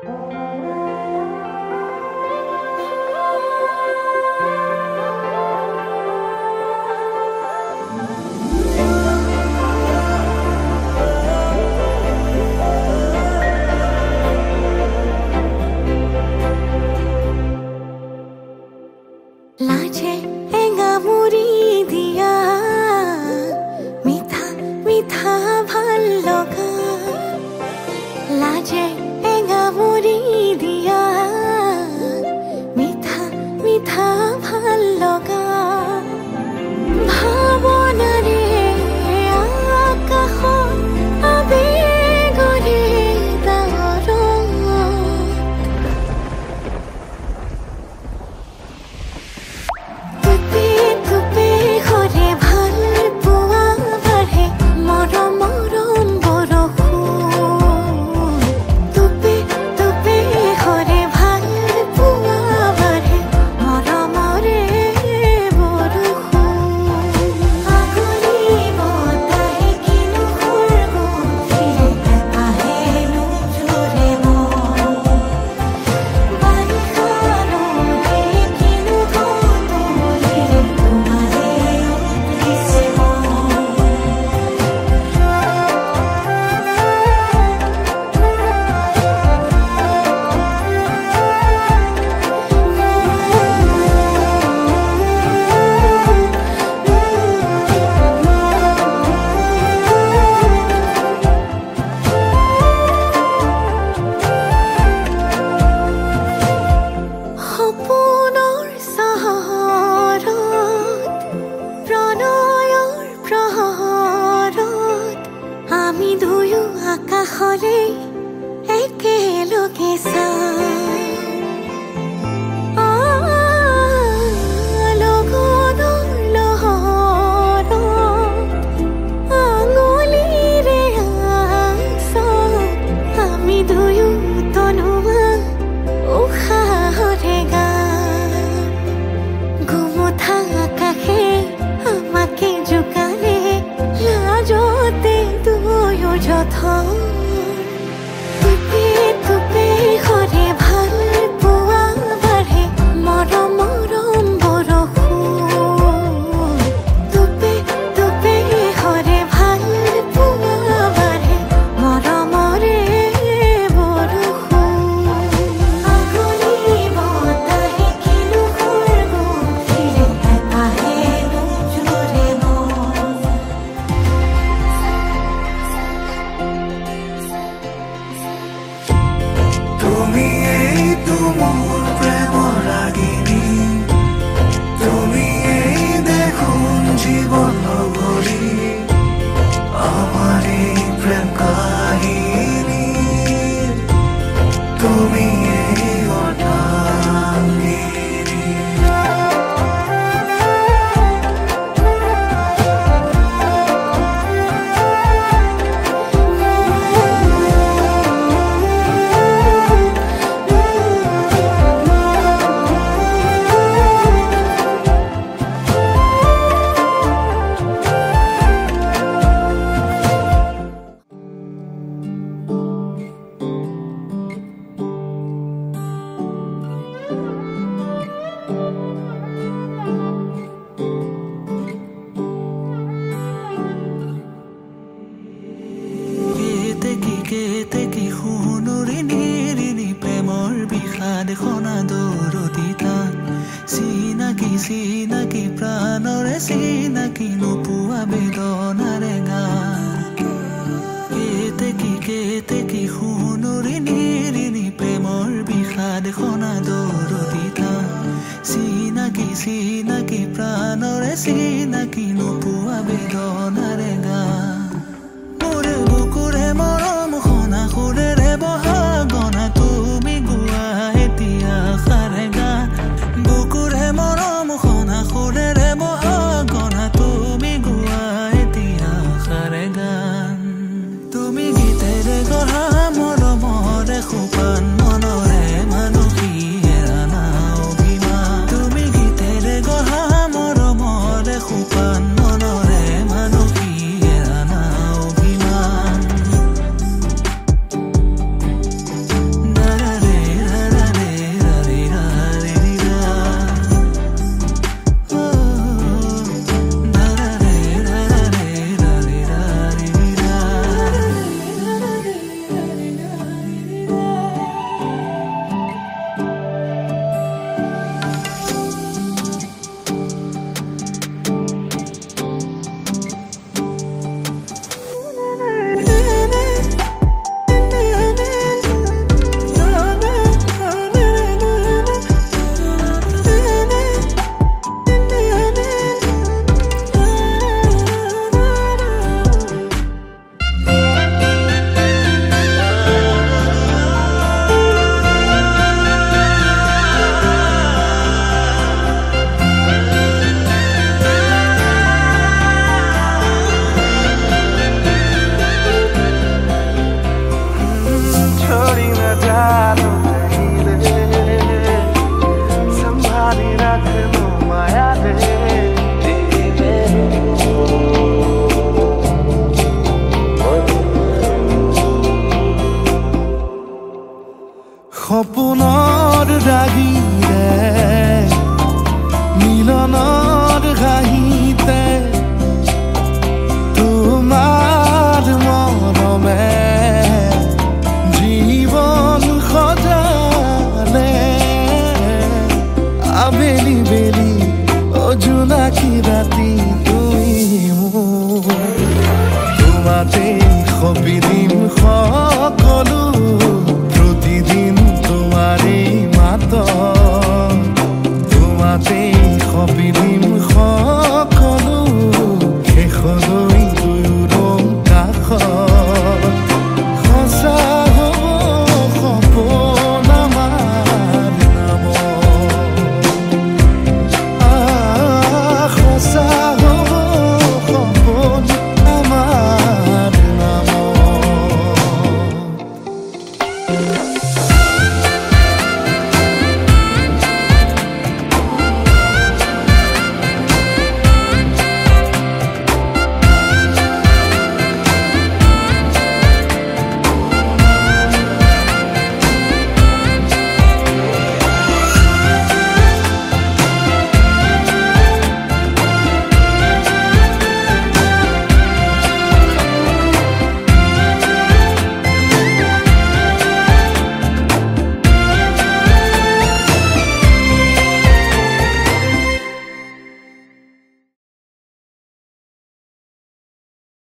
लाजे एंगा मुरी दिया मिठा मिठा ভাল লগা लाजे एंगा मुरी दिया मिठा मिठा ভাল লগা ভাৱনাৰে আকাশত আবেগৰে ডাৱৰত আকাশৰে একেলগে লগনৰ লহৰত আঙুলিৰে আঁচত আমি দুয়ো তনুৱা উশাহৰে গান গোমঠা আকাশে আমাকে জোকাৰে লাজতে দুয়ো যথৰ তুপে ঘৰে ভাল পোৱা বাঢ়ে মৰম মৰম বৰষুণ তুপে ঘৰে ভাল পোৱা বাঢ়ে মৰমৰে বৰষুণ আগুলি বতাহে কিনো সুৰগুণ ফিৰে আহে নোজোৰে তুমি এইটো মোৰ প্ৰেমৰ ৰাগিনী তুমি এই দেখোন জীৱন নগৰী আমাৰ এই প্ৰেম কাহিনী তুমি এই অৰ্ধাংগিনী কেতে কি শুনুৰি নিৰিনি প্ৰেমৰ বিষাদ খনা দৰদিতা চিনাকি চিনাকি প্ৰাণৰে চিনাকি নোপোৱা বেদনাৰে গান কেতে কি শুনুৰি নিৰিনি প্ৰেমৰ বিষাদ খনা দৰদিতা চিনাকি চিনাকি প্ৰাণৰে চিনাকি নোপোৱা বেদনাৰে গান মোৰে বুকুৰে মৰম খনা খুৰেৰে বহা গনা তুমি গোৱা এতিয়া খাৰে গান বুকুৰে মৰম খনা খুৰেৰে বহা গনা তুমি গোৱা এতিয়া খাৰে গান তুমি গীতেৰে গঢ়া মৰমৰে সোপান মনৰে মানসী হেৰানা অভিমান তুমি গীতেৰে গঢ়া মৰমৰে সোপান মনৰে মানসী হেৰানা অভিমান ৰাগী